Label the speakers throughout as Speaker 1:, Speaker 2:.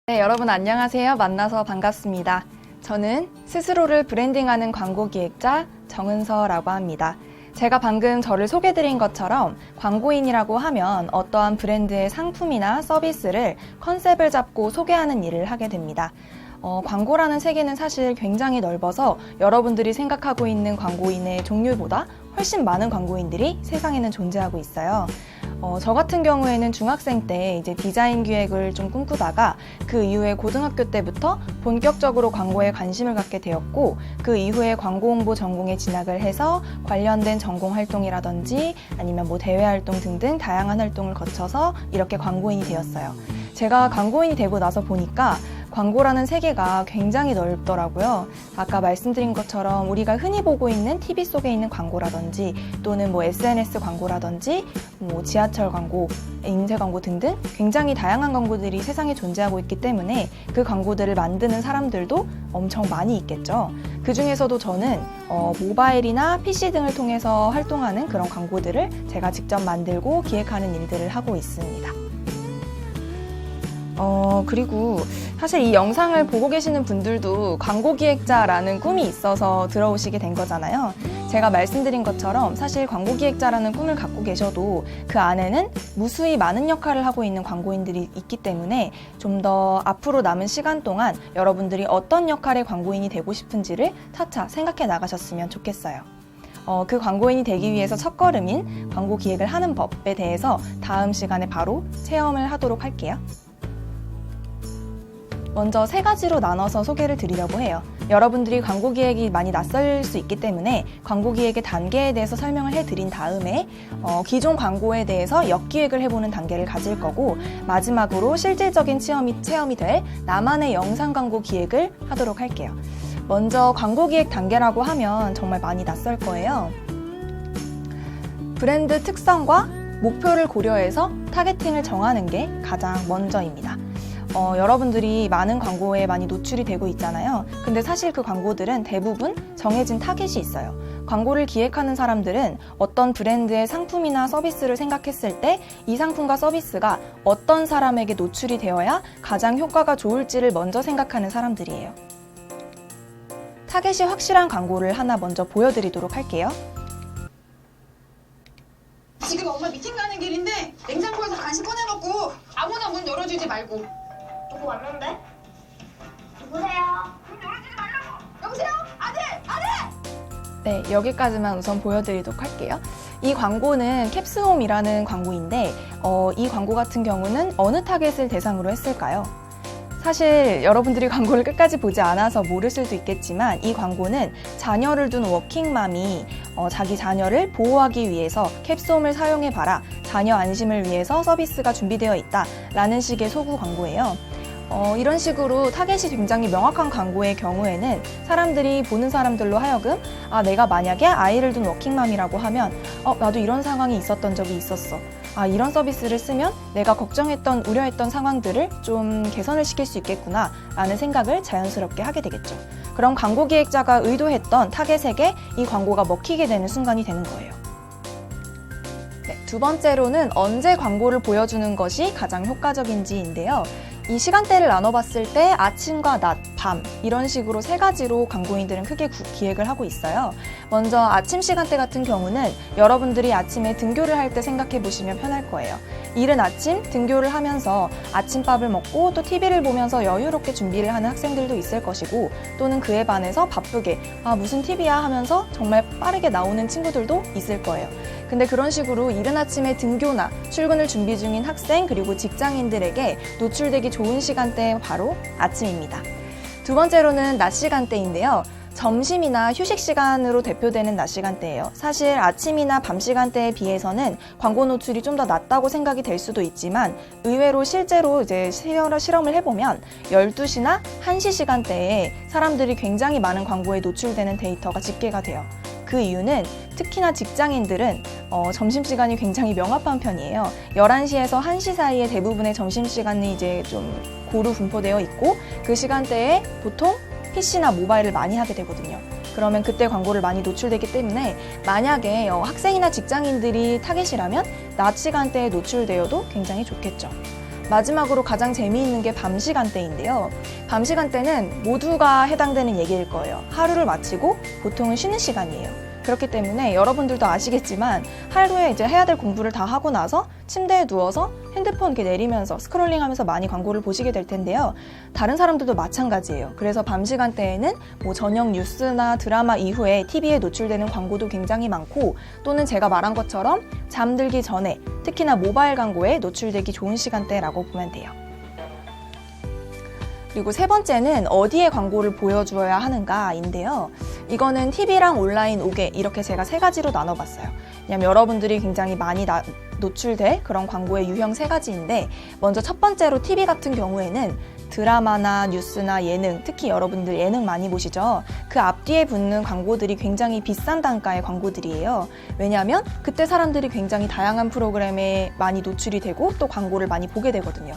Speaker 1: 네, 여러분 안녕하세요. 만나서 반갑습니다. 저는 스스로를 브랜딩하는 광고 기획자 정은서라고 합니다. 제가 방금 저를 소개드린 것처럼 광고인이라고 하면 어떠한 브랜드의 상품이나 서비스를 컨셉을 잡고 소개하는 일을 하게 됩니다. 광고라는 세계는 사실 굉장히 넓어서 여러분들이 생각하고 있는 광고인의 종류보다 훨씬 많은 광고인들이 세상에는 존재하고 있어요. 저 같은 경우에는 중학생 때 이제 디자인 기획을 좀 꿈꾸다가 그 이후에 고등학교 때부터 본격적으로 광고에 관심을 갖게 되었고, 그 이후에 광고 홍보 전공에 진학을 해서 관련된 전공 활동이라든지 아니면 대외 활동 등등 다양한 활동을 거쳐서 이렇게 광고인이 되었어요. 제가 광고인이 되고 나서 보니까 광고라는 세계가 굉장히 넓더라고요. 아까 말씀드린 것처럼 우리가 흔히 보고 있는 TV 속에 있는 광고라든지 또는 SNS 광고라든지 지하철 광고, 인쇄 광고 등등 굉장히 다양한 광고들이 세상에 존재하고 있기 때문에 그 광고들을 만드는 사람들도 엄청 많이 있겠죠. 그 중에서도 저는 모바일이나 PC 등을 통해서 활동하는 그런 광고들을 제가 직접 만들고 기획하는 일들을 하고 있습니다. 그리고 사실 이 영상을 보고 계시는 분들도 광고 기획자라는 꿈이 있어서 들어오시게 된 거잖아요. 제가 말씀드린 것처럼 사실 광고 기획자라는 꿈을 갖고 계셔도 그 안에는 무수히 많은 역할을 하고 있는 광고인들이 있기 때문에 좀 더 앞으로 남은 시간 동안 여러분들이 어떤 역할의 광고인이 되고 싶은지를 차차 생각해 나가셨으면 좋겠어요. 그 광고인이 되기 위해서 첫걸음인 광고 기획을 하는 법에 대해서 다음 시간에 바로 체험을 하도록 할게요. 먼저 3가지로 나눠서 소개를 드리려고 해요. 여러분들이 광고 기획이 많이 낯설 수 있기 때문에 광고 기획의 단계에 대해서 설명을 해드린 다음에 기존 광고에 대해서 역기획을 해보는 단계를 가질 거고, 마지막으로 실질적인 체험이 될 나만의 영상 광고 기획을 하도록 할게요. 먼저 광고 기획 단계라고 하면 정말 많이 낯설 거예요. 브랜드 특성과 목표를 고려해서 타겟팅을 정하는 게 가장 먼저입니다. 여러분들이 많은 광고에 많이 노출이 되고 있잖아요. 근데 사실 그 광고들은 대부분 정해진 타겟이 있어요. 광고를 기획하는 사람들은 어떤 브랜드의 상품이나 서비스를 생각했을 때 이 상품과 서비스가 어떤 사람에게 노출이 되어야 가장 효과가 좋을지를 먼저 생각하는 사람들이에요. 타겟이 확실한 광고를 하나 먼저 보여드리도록 할게요.
Speaker 2: 지금 엄마 미팅 가는 길인데 냉장고에서 간식 꺼내놓고 아무나 문 열어주지 말고.
Speaker 3: 누구 왔는데? 누구세요?
Speaker 2: 문 열어주지 말라고. 여보세요? 아들!
Speaker 1: 네, 여기까지만 우선 보여드리도록 할게요. 이 광고는 캡스홈이라는 광고인데 이 광고 같은 경우는 어느 타겟을 대상으로 했을까요? 사실 여러분들이 광고를 끝까지 보지 않아서 모르실 수도 있겠지만 이 광고는 자녀를 둔 워킹맘이 자기 자녀를 보호하기 위해서 캡스홈을 사용해봐라, 자녀 안심을 위해서 서비스가 준비되어 있다 라는 식의 소구 광고예요. 이런 식으로 타겟이 굉장히 명확한 광고의 경우에는 사람들이 보는 사람들로 하여금 내가 만약에 아이를 둔 워킹맘이라고 하면 나도 이런 상황이 있었던 적이 있었어. 이런 서비스를 쓰면 내가 걱정했던, 우려했던 상황들을 좀 개선을 시킬 수 있겠구나 라는 생각을 자연스럽게 하게 되겠죠. 그럼 광고 기획자가 의도했던 타겟에게 이 광고가 먹히게 되는 순간이 되는 거예요. 네, 두 번째로는 언제 광고를 보여주는 것이 가장 효과적인지인데요. 이 시간대를 나눠봤을 때 아침과 낮, 밤 이런 식으로 3가지로 광고인들은 크게 기획을 하고 있어요. 먼저 아침 시간대 같은 경우는 여러분들이 아침에 등교를 할 때 생각해 보시면 편할 거예요. 이른 아침 등교를 하면서 아침밥을 먹고 또 TV를 보면서 여유롭게 준비를 하는 학생들도 있을 것이고, 또는 그에 반해서 바쁘게 무슨 TV야 하면서 정말 빠르게 나오는 친구들도 있을 거예요. 근데 그런 식으로 이른 아침에 등교나 출근을 준비 중인 학생 그리고 직장인들에게 노출되기 좋은 시간대가 바로 아침입니다. 두 번째로는 낮 시간대인데요. 점심이나 휴식 시간으로 대표되는 낮 시간대예요. 사실 아침이나 밤 시간대에 비해서는 광고 노출이 좀 더 낮다고 생각이 될 수도 있지만 의외로 실제로 이제 실험을 해보면 12시나 1시 시간대에 사람들이 굉장히 많은 광고에 노출되는 데이터가 집계가 돼요. 그 이유는 특히나 직장인들은 점심시간이 굉장히 명확한 편이에요. 11시에서 1시 사이에 대부분의 점심시간이 이제 좀 고루 분포되어 있고, 그 시간대에 보통 PC나 모바일을 많이 하게 되거든요. 그러면 그때 광고를 많이 노출되기 때문에 만약에 학생이나 직장인들이 타겟이라면 낮 시간대에 노출되어도 굉장히 좋겠죠. 마지막으로 가장 재미있는 게 밤 시간대인데요. 밤 시간대는 모두가 해당되는 얘기일 거예요. 하루를 마치고 보통은 쉬는 시간이에요. 그렇기 때문에 여러분들도 아시겠지만 하루에 이제 해야 될 공부를 다 하고 나서 침대에 누워서 핸드폰 이렇게 내리면서 스크롤링하면서 많이 광고를 보시게 될 텐데요. 다른 사람들도 마찬가지예요. 그래서 밤 시간대에는 뭐 저녁 뉴스나 드라마 이후에 TV에 노출되는 광고도 굉장히 많고 또는 제가 말한 것처럼 잠들기 전에 특히나 모바일 광고에 노출되기 좋은 시간대라고 보면 돼요. 그리고 세 번째는 어디에 광고를 보여주어야 하는가인데요. 이거는 TV랑 온라인 5개 이렇게 제가 세 가지로 나눠봤어요. 왜냐면 여러분들이 굉장히 많이 노출될 그런 광고의 유형 세 가지인데 먼저 첫 번째로 TV 같은 경우에는 드라마나 뉴스나 예능, 특히 여러분들 예능 많이 보시죠? 그 앞뒤에 붙는 광고들이 굉장히 비싼 단가의 광고들이에요. 왜냐하면 그때 사람들이 굉장히 다양한 프로그램에 많이 노출이 되고 또 광고를 많이 보게 되거든요.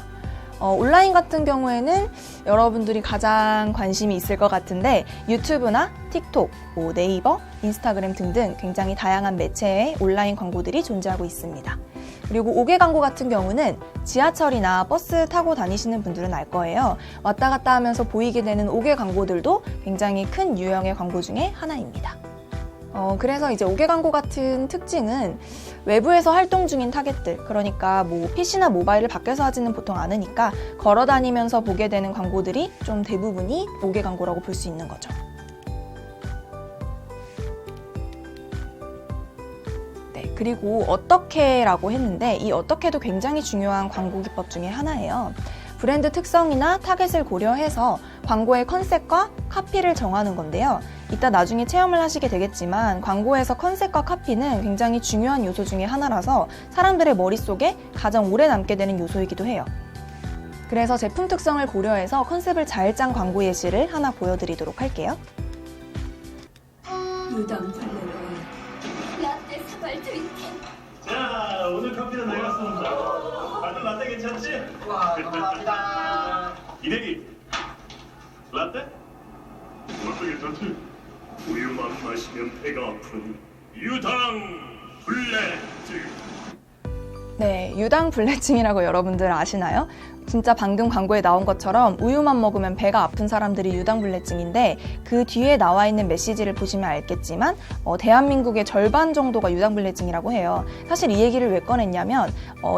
Speaker 1: 온라인 같은 경우에는 여러분들이 가장 관심이 있을 것 같은데 유튜브나 틱톡, 네이버, 인스타그램 등등 굉장히 다양한 매체의 온라인 광고들이 존재하고 있습니다. 그리고 5개 광고 같은 경우는 지하철이나 버스 타고 다니시는 분들은 알 거예요. 왔다 갔다 하면서 보이게 되는 5개 광고들도 굉장히 큰 유형의 광고 중에 하나입니다. 그래서 이제 5개 광고 같은 특징은 외부에서 활동 중인 타겟들, 그러니까 뭐 PC나 모바일을 밖에서 하지는 보통 않으니까 걸어 다니면서 보게 되는 광고들이 좀 대부분이 5개 광고라고 볼 수 있는 거죠. 네, 그리고 어떻게라고 했는데 이 어떻게도 굉장히 중요한 광고 기법 중에 하나예요. 브랜드 특성이나 타겟을 고려해서 광고의 컨셉과 카피를 정하는 건데요. 이따 나중에 체험을 하시게 되겠지만 광고에서 컨셉과 카피는 굉장히 중요한 요소 중에 하나라서 사람들의 머릿속에 가장 오래 남게 되는 요소이기도 해요. 그래서 제품 특성을 고려해서 컨셉을 잘 짠 광고 예시를 하나 보여드리도록 할게요.
Speaker 4: 유당불내로 라떼 사발 드릴게.
Speaker 5: 자, 오늘 커피는 내가 쏜다. 다들 라떼 괜찮지?
Speaker 2: 와, 감사합니다.
Speaker 5: 이대기 라떼? 어떻게 좋지? 우유만 마시면 배가 아픈 유당 블랙.
Speaker 1: 네, 유당불내증이라고 여러분들 아시나요? 진짜 방금 광고에 나온 것처럼 우유만 먹으면 배가 아픈 사람들이 유당불내증인데 그 뒤에 나와 있는 메시지를 보시면 알겠지만 대한민국의 절반 정도가 유당불내증이라고 해요. 사실 이 얘기를 왜 꺼냈냐면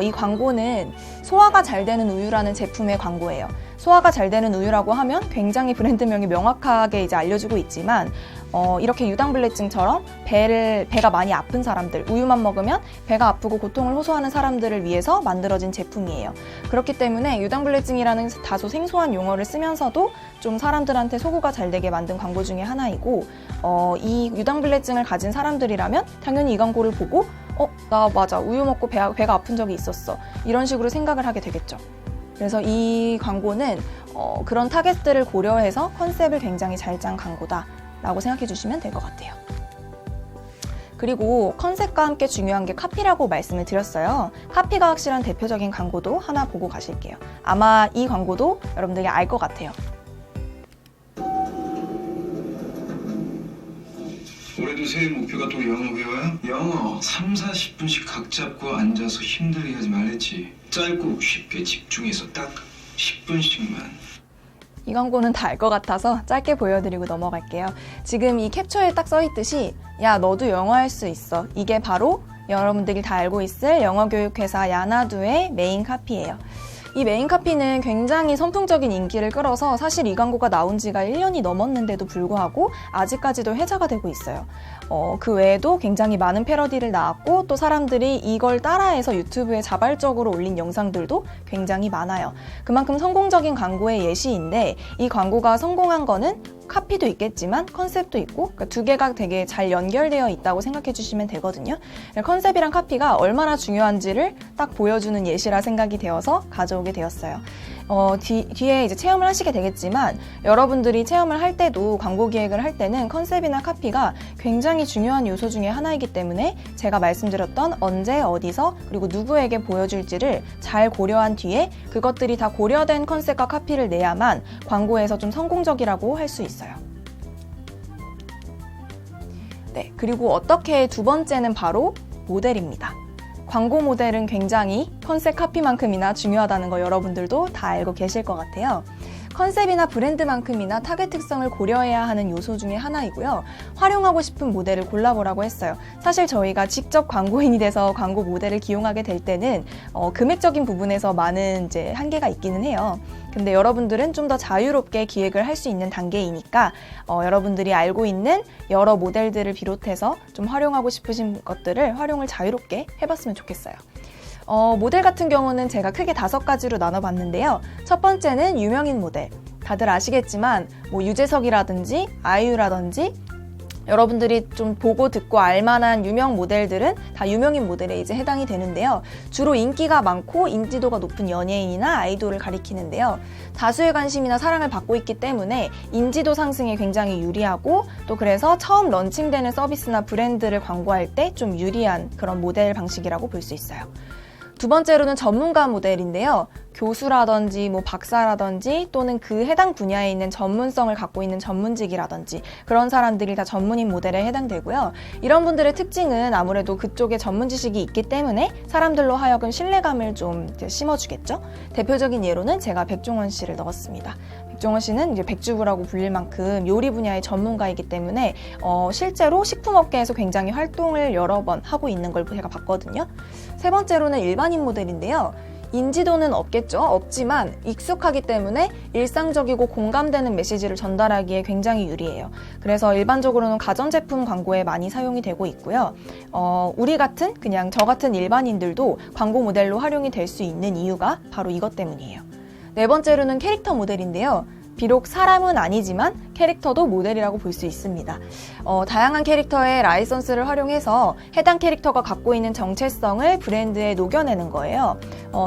Speaker 1: 이 광고는 소화가 잘 되는 우유라는 제품의 광고예요. 소화가 잘 되는 우유라고 하면 굉장히 브랜드명이 명확하게 이제 알려주고 있지만 이렇게 유당불내증처럼 배가 많이 아픈 사람들, 우유만 먹으면 배가 아프고 고통을 호소하는 사람들을 위해서 만들어진 제품이에요. 그렇기 때문에 유당불내증이라는 다소 생소한 용어를 쓰면서도 좀 사람들한테 소구가 잘 되게 만든 광고 중에 하나이고 이 유당불내증을 가진 사람들이라면 당연히 이 광고를 보고 나 맞아, 우유 먹고 배가 아픈 적이 있었어, 이런 식으로 생각을 하게 되겠죠. 그래서 이 광고는 그런 타겟들을 고려해서 컨셉을 굉장히 잘 짠 광고다 라고 생각해 주시면 될 것 같아요. 그리고 컨셉과 함께 중요한 게 카피라고 말씀을 드렸어요. 카피가 확실한 대표적인 광고도 하나 보고 가실게요. 아마 이 광고도 여러분들이 알 것 같아요.
Speaker 6: 올해도 새해 목표가 또 영어 배워요? 영어 3, 40분씩 각 잡고 앉아서 힘들게 하지 말랬지. 짧고 쉽게 집중해서 딱 10분씩만.
Speaker 1: 이 광고는 다 알 것 같아서 짧게 보여드리고 넘어갈게요. 지금 이 캡처에 딱 써있듯이 야, 너도 영어 할 수 있어. 이게 바로 여러분들이 다 알고 있을 영어교육회사 야나두의 메인 카피예요. 이 메인 카피는 굉장히 선풍적인 인기를 끌어서 사실 이 광고가 나온 지가 1년이 넘었는데도 불구하고 아직까지도 회자가 되고 있어요. 그 외에도 굉장히 많은 패러디를 나왔고 또 사람들이 이걸 따라해서 유튜브에 자발적으로 올린 영상들도 굉장히 많아요. 그만큼 성공적인 광고의 예시인데 이 광고가 성공한 거는 카피도 있겠지만 컨셉도 있고 그러니까 두 개가 되게 잘 연결되어 있다고 생각해 주시면 되거든요. 컨셉이랑 카피가 얼마나 중요한지를 딱 보여주는 예시라 생각이 되어서 가져오게 되었어요. 뒤에 이제 체험을 하시게 되겠지만 여러분들이 체험을 할 때도 광고 기획을 할 때는 컨셉이나 카피가 굉장히 중요한 요소 중에 하나이기 때문에 제가 말씀드렸던 언제, 어디서, 그리고 누구에게 보여줄지를 잘 고려한 뒤에 그것들이 다 고려된 컨셉과 카피를 내야만 광고에서 좀 성공적이라고 할 수 있어요. 네, 그리고 어떻게 두 번째는 바로 모델입니다. 광고 모델은 굉장히 컨셉 카피만큼이나 중요하다는 거 여러분들도 다 알고 계실 것 같아요. 컨셉이나 브랜드만큼이나 타겟 특성을 고려해야 하는 요소 중에 하나이고요. 활용하고 싶은 모델을 골라보라고 했어요. 사실 저희가 직접 광고인이 돼서 광고 모델을 기용하게 될 때는 금액적인 부분에서 많은 이제 한계가 있기는 해요. 근데 여러분들은 좀 더 자유롭게 기획을 할 수 있는 단계이니까 여러분들이 알고 있는 여러 모델들을 비롯해서 좀 활용하고 싶으신 것들을 활용을 자유롭게 해봤으면 좋겠어요. 모델 같은 경우는 제가 크게 5가지로 나눠봤는데요. 첫 번째는 유명인 모델. 다들 아시겠지만 뭐 유재석이라든지 아이유라든지 여러분들이 좀 보고 듣고 알만한 유명 모델들은 다 유명인 모델에 이제 해당이 되는데요. 주로 인기가 많고 인지도가 높은 연예인이나 아이돌을 가리키는데요. 다수의 관심이나 사랑을 받고 있기 때문에 인지도 상승에 굉장히 유리하고 또 그래서 처음 런칭되는 서비스나 브랜드를 광고할 때 좀 유리한 그런 모델 방식이라고 볼 수 있어요. 두 번째로는 전문가 모델인데요. 교수라든지 뭐 박사라든지 또는 그 해당 분야에 있는 전문성을 갖고 있는 전문직이라든지 그런 사람들이 다 전문인 모델에 해당되고요. 이런 분들의 특징은 아무래도 그쪽에 전문 지식이 있기 때문에 사람들로 하여금 신뢰감을 좀 심어주겠죠. 대표적인 예로는 제가 백종원 씨를 넣었습니다. 백종원 씨는 이제 백주부라고 불릴 만큼 요리 분야의 전문가이기 때문에 실제로 식품업계에서 굉장히 활동을 여러 번 하고 있는 걸 제가 봤거든요. 세 번째로는 일반인 모델인데요. 인지도는 없지만 익숙하기 때문에 일상적이고 공감되는 메시지를 전달하기에 굉장히 유리해요. 그래서 일반적으로는 가전제품 광고에 많이 사용이 되고 있고요. 우리 같은 그냥 저 같은 일반인들도 광고 모델로 활용이 될 수 있는 이유가 바로 이것 때문이에요. 네 번째로는 캐릭터 모델인데요. 비록 사람은 아니지만 캐릭터도 모델이라고 볼 수 있습니다. 다양한 캐릭터의 라이선스를 활용해서 해당 캐릭터가 갖고 있는 정체성을 브랜드에 녹여내는 거예요.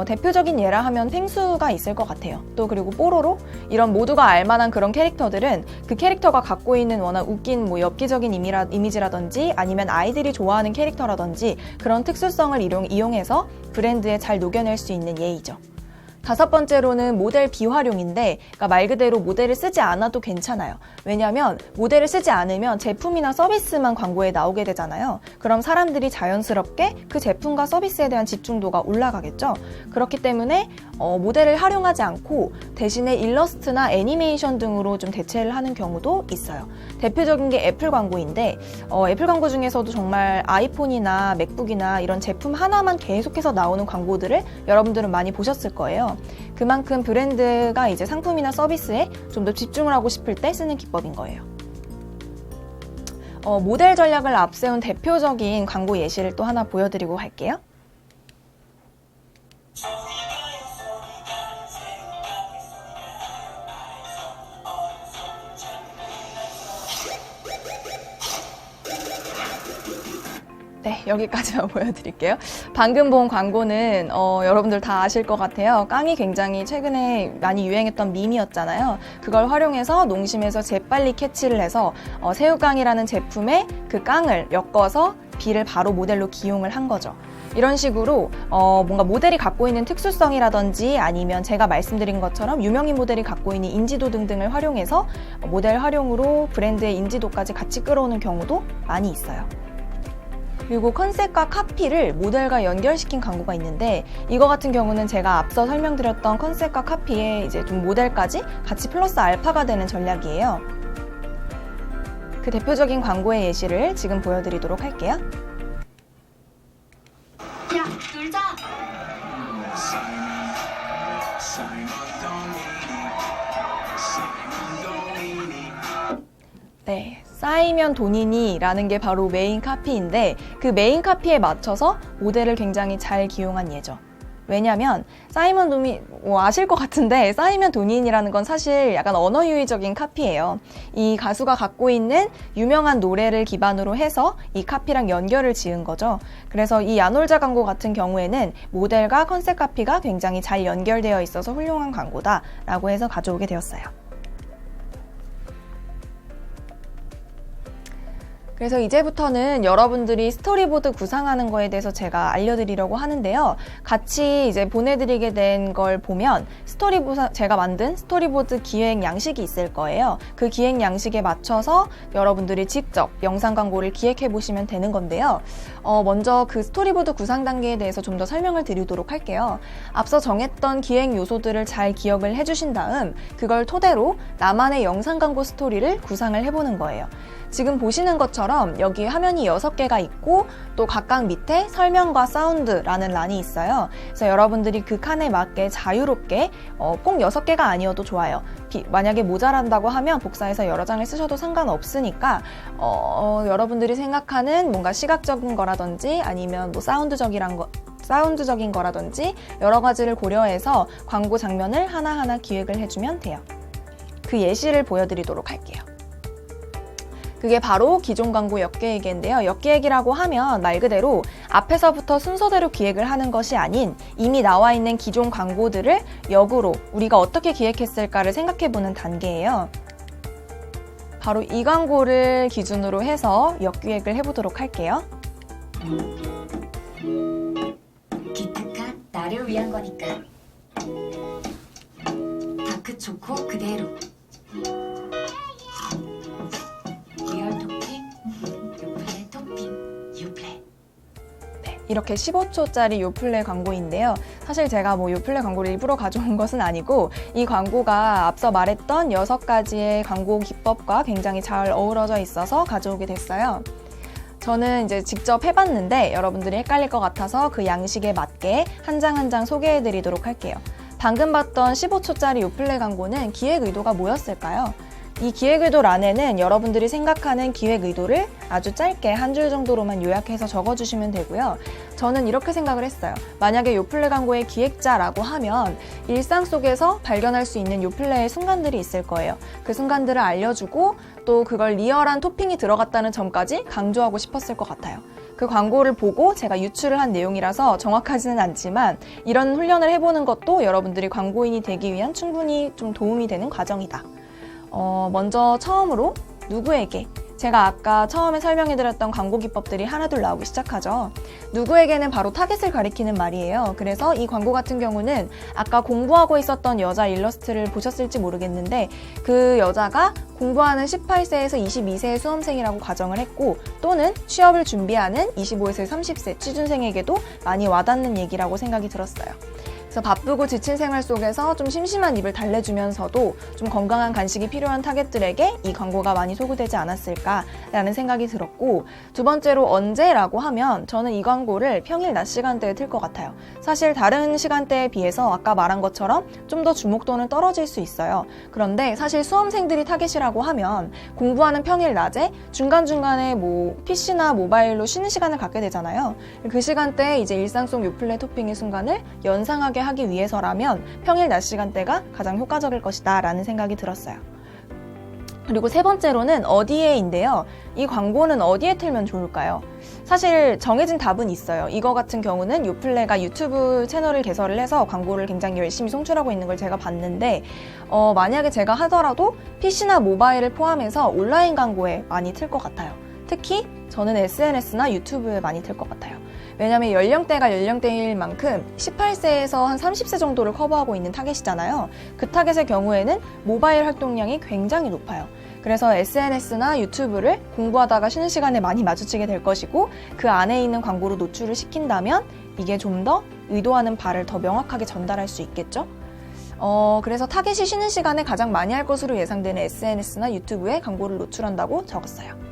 Speaker 1: 대표적인 예라 하면 펭수가 있을 것 같아요. 또 그리고 뽀로로 이런 모두가 알만한 그런 캐릭터들은 그 캐릭터가 갖고 있는 워낙 웃긴 뭐 엽기적인 이미지라든지 아니면 아이들이 좋아하는 캐릭터라든지 그런 특수성을 이용해서 브랜드에 잘 녹여낼 수 있는 예이죠. 다섯 번째로는 모델 비활용인데 그러니까 말 그대로 모델을 쓰지 않아도 괜찮아요. 왜냐하면 모델을 쓰지 않으면 제품이나 서비스만 광고에 나오게 되잖아요. 그럼 사람들이 자연스럽게 그 제품과 서비스에 대한 집중도가 올라가겠죠. 그렇기 때문에 모델을 활용하지 않고 대신에 일러스트나 애니메이션 등으로 좀 대체를 하는 경우도 있어요. 대표적인 게 애플 광고인데 애플 광고 중에서도 정말 아이폰이나 맥북이나 이런 제품 하나만 계속해서 나오는 광고들을 여러분들은 많이 보셨을 거예요. 그만큼 브랜드가 이제 상품이나 서비스에 좀 더 집중을 하고 싶을 때 쓰는 기법인 거예요. 모델 전략을 앞세운 대표적인 광고 예시를 또 하나 보여드리고 갈게요. 네, 여기까지만 보여드릴게요. 방금 본 광고는 여러분들 다 아실 것 같아요. 깡이 굉장히 최근에 많이 유행했던 밈이었잖아요. 그걸 활용해서 농심에서 재빨리 캐치를 해서 새우깡이라는 제품에 그 깡을 엮어서 비를 바로 모델로 기용을 한 거죠. 이런 식으로 뭔가 모델이 갖고 있는 특수성이라든지 아니면 제가 말씀드린 것처럼 유명인 모델이 갖고 있는 인지도 등등을 활용해서 모델 활용으로 브랜드의 인지도까지 같이 끌어오는 경우도 많이 있어요. 그리고 컨셉과 카피를 모델과 연결시킨 광고가 있는데 이거 같은 경우는 제가 앞서 설명드렸던 컨셉과 카피에 이제 좀 모델까지 같이 플러스 알파가 되는 전략이에요. 그 대표적인 광고의 예시를 지금 보여드리도록 할게요.
Speaker 4: 야, 놀자.
Speaker 3: 네.
Speaker 1: 쌓이면 돈이니 라는 게 바로 메인 카피인데 그 메인 카피에 맞춰서 모델을 굉장히 잘 기용한 예죠. 왜냐면 쌓이면 돈이 아실 것 같은데 쌓이면 돈이니라는 건 사실 약간 언어유희적인 카피예요. 이 가수가 갖고 있는 유명한 노래를 기반으로 해서 이 카피랑 연결을 지은 거죠. 그래서 이 야놀자 광고 같은 경우에는 모델과 컨셉 카피가 굉장히 잘 연결되어 있어서 훌륭한 광고다라고 해서 가져오게 되었어요. 그래서 이제부터는 여러분들이 스토리보드 구상하는 거에 대해서 제가 알려드리려고 하는데요. 같이 이제 보내드리게 된 걸 보면 제가 만든 스토리보드 기획 양식이 있을 거예요. 그 기획 양식에 맞춰서 여러분들이 직접 영상 광고를 기획해 보시면 되는 건데요. 먼저 그 스토리보드 구상 단계에 대해서 좀 더 설명을 드리도록 할게요. 앞서 정했던 기획 요소들을 잘 기억을 해주신 다음 그걸 토대로 나만의 영상 광고 스토리를 구상을 해보는 거예요. 지금 보시는 것처럼 여기 화면이 6개가 있고 또 각각 밑에 설명과 사운드라는 란이 있어요. 그래서 여러분들이 그 칸에 맞게 자유롭게 꼭 6개가 아니어도 좋아요. 만약에 모자란다고 하면 복사해서 여러 장을 쓰셔도 상관없으니까 여러분들이 생각하는 뭔가 시각적인 거라든지 아니면 뭐 사운드적인 거라든지 여러 가지를 고려해서 광고 장면을 하나하나 기획을 해주면 돼요. 그 예시를 보여드리도록 할게요. 그게 바로 기존 광고 역기획인데요. 역기획이라고 하면 말 그대로 앞에서부터 순서대로 기획을 하는 것이 아닌 이미 나와 있는 기존 광고들을 역으로 우리가 어떻게 기획했을까를 생각해보는 단계예요. 바로 이 광고를 기준으로 해서 역기획을 해보도록 할게요.
Speaker 4: 기특한 나를 위한 거니까. 다크 초코 그대로. 리얼 토핑, 요플레 토핑, 요플레.
Speaker 1: 이렇게 15초짜리 요플레 광고인데요. 사실 제가 뭐 요플레 광고를 일부러 가져온 것은 아니고 이 광고가 앞서 말했던 6가지의 광고 기법과 굉장히 잘 어우러져 있어서 가져오게 됐어요. 저는 이제 직접 해봤는데 여러분들이 헷갈릴 것 같아서 그 양식에 맞게 한 장 한 장 소개해드리도록 할게요. 방금 봤던 15초짜리 요플레 광고는 기획 의도가 뭐였을까요? 이 기획 의도 란에는 여러분들이 생각하는 기획 의도를 아주 짧게 한 줄 정도로만 요약해서 적어주시면 되고요. 저는 이렇게 생각을 했어요. 만약에 요플레 광고의 기획자라고 하면 일상 속에서 발견할 수 있는 요플레의 순간들이 있을 거예요. 그 순간들을 알려주고 또 그걸 리얼한 토핑이 들어갔다는 점까지 강조하고 싶었을 것 같아요. 그 광고를 보고 제가 유출을 한 내용이라서 정확하지는 않지만 이런 훈련을 해보는 것도 여러분들이 광고인이 되기 위한 충분히 좀 도움이 되는 과정이다. 먼저 처음으로 누구에게 제가 아까 처음에 설명해드렸던 광고 기법들이 하나둘 나오기 시작하죠. 누구에게는 바로 타겟을 가리키는 말이에요. 그래서 이 광고 같은 경우는 아까 공부하고 있었던 여자 일러스트를 보셨을지 모르겠는데 그 여자가 공부하는 18세에서 22세의 수험생이라고 가정을 했고 또는 취업을 준비하는 25에서 30세 취준생에게도 많이 와닿는 얘기라고 생각이 들었어요. 그래서 바쁘고 지친 생활 속에서 좀 심심한 입을 달래주면서도 좀 건강한 간식이 필요한 타겟들에게 이 광고가 많이 소구되지 않았을까라는 생각이 들었고 두 번째로 언제라고 하면 저는 이 광고를 평일 낮 시간대에 틀 것 같아요. 사실 다른 시간대에 비해서 아까 말한 것처럼 좀 더 주목도는 떨어질 수 있어요. 그런데 사실 수험생들이 타겟이라고 하면 공부하는 평일 낮에 중간중간에 뭐 PC나 모바일로 쉬는 시간을 갖게 되잖아요. 그 시간대에 이제 일상 속 요플레 토핑의 순간을 연상하게 하기 위해서라면 평일 낮 시간대가 가장 효과적일 것이다 라는 생각이 들었어요. 그리고 세 번째로는 어디에인데요. 이 광고는 어디에 틀면 좋을까요? 사실 정해진 답은 있어요. 이거 같은 경우는 요플레가 유튜브 채널을 개설을 해서 광고를 굉장히 열심히 송출하고 있는 걸 제가 봤는데 만약에 제가 하더라도 PC나 모바일을 포함해서 온라인 광고에 많이 틀 것 같아요. 특히 저는 SNS나 유튜브에 많이 틀 것 같아요. 왜냐하면 연령대가 연령대일 만큼 18세에서 한 30세 정도를 커버하고 있는 타겟이잖아요. 그 타겟의 경우에는 모바일 활동량이 굉장히 높아요. 그래서 SNS나 유튜브를 공부하다가 쉬는 시간에 많이 마주치게 될 것이고 그 안에 있는 광고로 노출을 시킨다면 이게 좀 더 의도하는 바를 더 명확하게 전달할 수 있겠죠? 그래서 타겟이 쉬는 시간에 가장 많이 할 것으로 예상되는 SNS나 유튜브에 광고를 노출한다고 적었어요.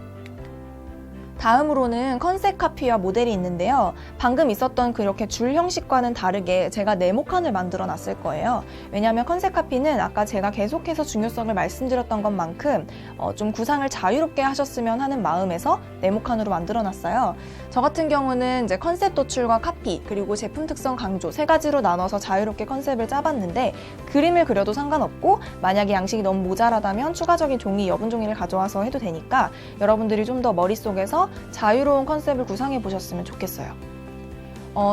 Speaker 1: 다음으로는 컨셉 카피와 모델이 있는데요. 방금 있었던 그렇게 줄 형식과는 다르게 제가 네모칸을 만들어 놨을 거예요. 왜냐하면 컨셉 카피는 아까 제가 계속해서 중요성을 말씀드렸던 것만큼 좀 구상을 자유롭게 하셨으면 하는 마음에서 네모칸으로 만들어 놨어요. 저 같은 경우는 이제 컨셉 도출과 카피 그리고 제품 특성 강조 세 가지로 나눠서 자유롭게 컨셉을 짜봤는데 그림을 그려도 상관없고 만약에 양식이 너무 모자라다면 추가적인 종이, 여분 종이를 가져와서 해도 되니까 여러분들이 좀 더 머릿속에서 자유로운 컨셉을 구상해 보셨으면 좋겠어요.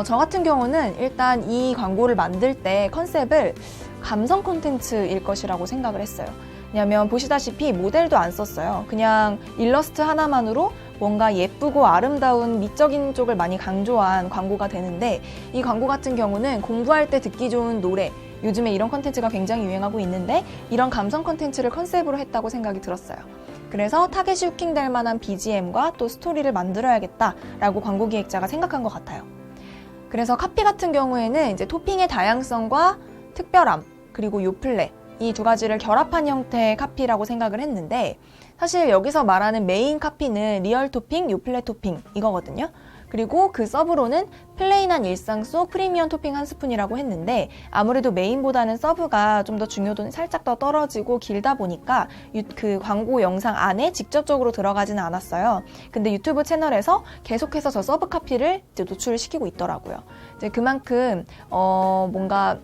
Speaker 1: 저 같은 경우는 일단 이 광고를 만들 때 컨셉을 감성 콘텐츠일 것이라고 생각을 했어요. 왜냐하면 보시다시피 모델도 안 썼어요. 그냥 일러스트 하나만으로 뭔가 예쁘고 아름다운 미적인 쪽을 많이 강조한 광고가 되는데, 이 광고 같은 경우는 공부할 때 듣기 좋은 노래, 요즘에 이런 컨텐츠가 굉장히 유행하고 있는데 이런 감성 컨텐츠를 컨셉으로 했다고 생각이 들었어요. 그래서 타겟이 후킹될 만한 BGM과 또 스토리를 만들어야겠다라고 광고 기획자가 생각한 것 같아요. 그래서 카피 같은 경우에는 이제 토핑의 다양성과 특별함, 그리고 요플레, 이 두 가지를 결합한 형태의 카피라고 생각을 했는데, 사실 여기서 말하는 메인 카피는 리얼 토핑, 요플레 토핑 이거거든요. 그리고 그 서브로는 플레인한 일상 속 프리미엄 토핑 한 스푼이라고 했는데, 아무래도 메인보다는 서브가 좀 더 중요도는 살짝 더 떨어지고 길다 보니까 그 광고 영상 안에 직접적으로 들어가지는 않았어요. 근데 유튜브 채널에서 계속해서 저 서브 카피를 이제 노출을 시키고 있더라고요. 이제 그만큼 뭔가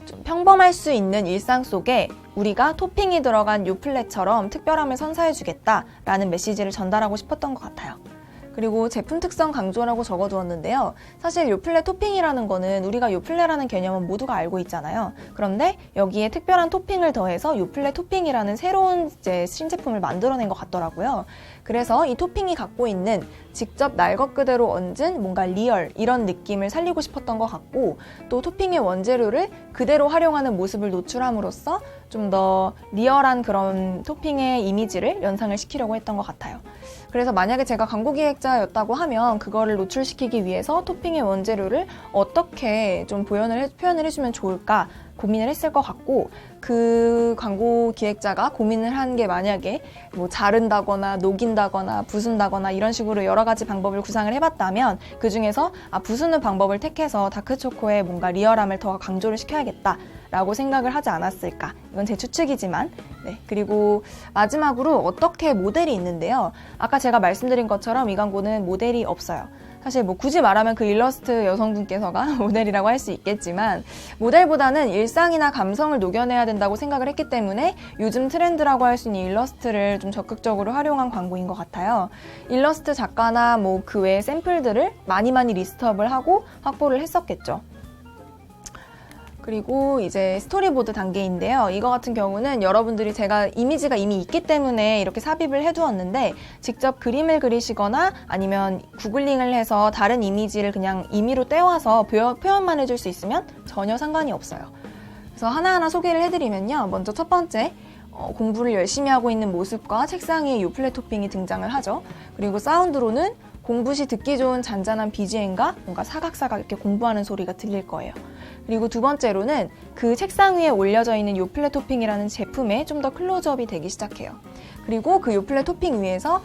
Speaker 1: 좀 평범할 수 있는 일상 속에 우리가 토핑이 들어간 요플레처럼 특별함을 선사해주겠다라는 메시지를 전달하고 싶었던 것 같아요. 그리고 제품 특성 강조라고 적어두었는데요. 사실 요플레 토핑이라는 거는 우리가 요플레라는 개념은 모두가 알고 있잖아요. 그런데 여기에 특별한 토핑을 더해서 요플레 토핑이라는 새로운 이제 신제품을 만들어낸 것 같더라고요. 그래서 이 토핑이 갖고 있는 직접 날 것 그대로 얹은 뭔가 리얼 이런 느낌을 살리고 싶었던 것 같고, 또 토핑의 원재료를 그대로 활용하는 모습을 노출함으로써 좀 더 리얼한 그런 토핑의 이미지를 연상을 시키려고 했던 것 같아요. 그래서 만약에 제가 광고 기획자였다고 하면 그거를 노출시키기 위해서 토핑의 원재료를 어떻게 좀 표현을 해주면 좋을까 고민을 했을 것 같고, 그 광고 기획자가 고민을 한 게 만약에 뭐 자른다거나 녹인다거나 부순다거나 이런 식으로 여러 가지 방법을 구상을 해봤다면, 그 중에서 부수는 방법을 택해서 다크초코의 뭔가 리얼함을 더 강조를 시켜야겠다 라고 생각을 하지 않았을까. 이건 제 추측이지만. 네. 그리고 마지막으로 어떻게 모델이 있는데요. 아까 제가 말씀드린 것처럼 이 광고는 모델이 없어요. 사실 뭐 굳이 말하면 그 일러스트 여성분께서가 모델이라고 할 수 있겠지만, 모델보다는 일상이나 감성을 녹여내야 된다고 생각을 했기 때문에 요즘 트렌드라고 할 수 있는 일러스트를 좀 적극적으로 활용한 광고인 것 같아요. 일러스트 작가나 뭐 그 외의 샘플들을 많이 리스트업을 하고 확보를 했었겠죠. 그리고 이제 스토리보드 단계인데요. 이거 같은 경우는 여러분들이 제가 이미지가 이미 있기 때문에 이렇게 삽입을 해두었는데, 직접 그림을 그리시거나 아니면 구글링을 해서 다른 이미지를 그냥 임의로 떼와서 표현만 해줄 수 있으면 전혀 상관이 없어요. 그래서 하나하나 소개를 해드리면요. 먼저 첫 번째, 공부를 열심히 하고 있는 모습과 책상 위에 요플레 토핑이 등장을 하죠. 그리고 사운드로는 공부 시 듣기 좋은 잔잔한 BGM과 뭔가 사각사각 이렇게 공부하는 소리가 들릴 거예요. 그리고 두 번째로는 그 책상 위에 올려져 있는 요플레 토핑이라는 제품에 좀 더 클로즈업이 되기 시작해요. 그리고 그 요플레 토핑 위에서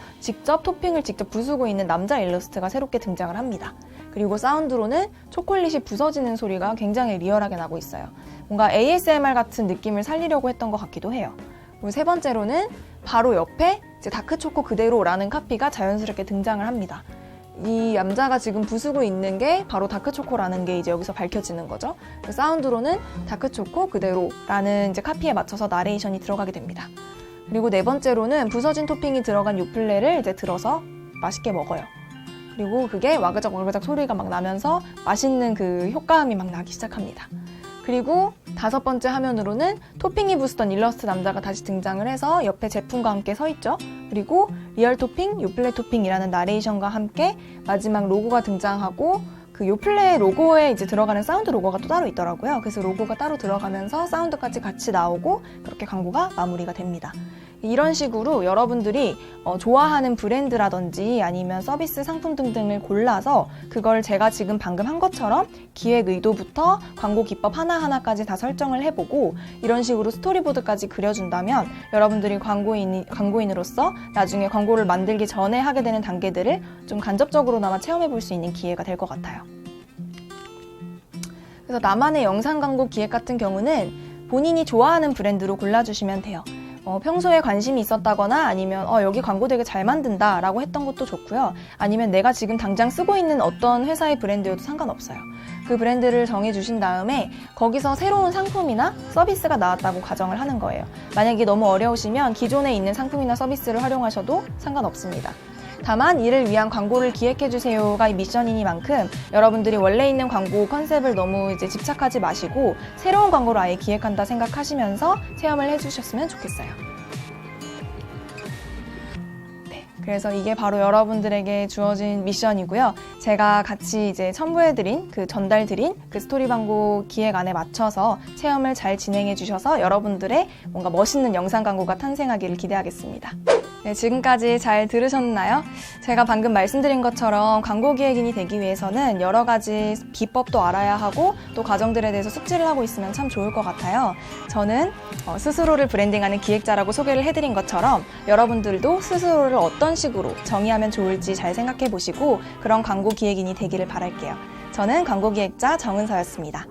Speaker 1: 토핑을 직접 부수고 있는 남자 일러스트가 새롭게 등장을 합니다. 그리고 사운드로는 초콜릿이 부서지는 소리가 굉장히 리얼하게 나고 있어요. 뭔가 ASMR 같은 느낌을 살리려고 했던 것 같기도 해요. 그리고 세 번째로는 바로 옆에 이제 다크초코 그대로라는 카피가 자연스럽게 등장을 합니다. 이 남자가 지금 부수고 있는 게 바로 다크초코라는 게 이제 여기서 밝혀지는 거죠. 사운드로는 다크초코 그대로라는 이제 카피에 맞춰서 나레이션이 들어가게 됩니다. 그리고 네 번째로는 부서진 토핑이 들어간 요플레를 이제 들어서 맛있게 먹어요. 그리고 그게 와그작 소리가 막 나면서 맛있는 그 효과음이 막 나기 시작합니다. 그리고 다섯 번째 화면으로는 토핑이 부수던 일러스트 남자가 다시 등장을 해서 옆에 제품과 함께 서 있죠. 그리고 리얼 토핑, 요플레 토핑이라는 나레이션과 함께 마지막 로고가 등장하고, 그 요플레 로고에 이제 들어가는 사운드 로고가 또 따로 있더라고요. 그래서 로고가 따로 들어가면서 사운드까지 같이 나오고 그렇게 광고가 마무리가 됩니다. 이런 식으로 여러분들이 좋아하는 브랜드라든지 아니면 서비스 상품 등등을 골라서 그걸 제가 지금 방금 한 것처럼 기획 의도부터 광고 기법 하나하나까지 다 설정을 해보고 이런 식으로 스토리보드까지 그려준다면 여러분들이 광고인으로서 나중에 광고를 만들기 전에 하게 되는 단계들을 좀 간접적으로나마 체험해볼 수 있는 기회가 될 것 같아요. 그래서 나만의 영상 광고 기획 같은 경우는 본인이 좋아하는 브랜드로 골라주시면 돼요. 평소에 관심이 있었다거나 아니면 여기 광고 되게 잘 만든다 라고 했던 것도 좋고요. 아니면 내가 지금 당장 쓰고 있는 어떤 회사의 브랜드여도 상관없어요. 그 브랜드를 정해주신 다음에 거기서 새로운 상품이나 서비스가 나왔다고 가정을 하는 거예요. 만약에 너무 어려우시면 기존에 있는 상품이나 서비스를 활용하셔도 상관없습니다. 다만 이를 위한 광고를 기획해주세요가 이 미션이니만큼 여러분들이 원래 있는 광고 컨셉을 너무 이제 집착하지 마시고 새로운 광고를 아예 기획한다 생각하시면서 체험을 해주셨으면 좋겠어요. 그래서 이게 바로 여러분들에게 주어진 미션이고요. 제가 같이 이제 첨부해드린 전달드린 스토리 광고 기획안에 맞춰서 체험을 잘 진행해 주셔서 여러분들의 뭔가 멋있는 영상 광고가 탄생하기를 기대하겠습니다. 네, 지금까지 잘 들으셨나요? 제가 방금 말씀드린 것처럼 광고 기획인이 되기 위해서는 여러 가지 비법도 알아야 하고 또 과정들에 대해서 숙지를 하고 있으면 참 좋을 것 같아요. 저는 스스로를 브랜딩하는 기획자라고 소개를 해드린 것처럼 여러분들도 스스로를 어떤 식으로 정의하면 좋을지 잘 생각해 보시고 그런 광고 기획인이 되기를 바랄게요. 저는 광고 기획자 정은서였습니다.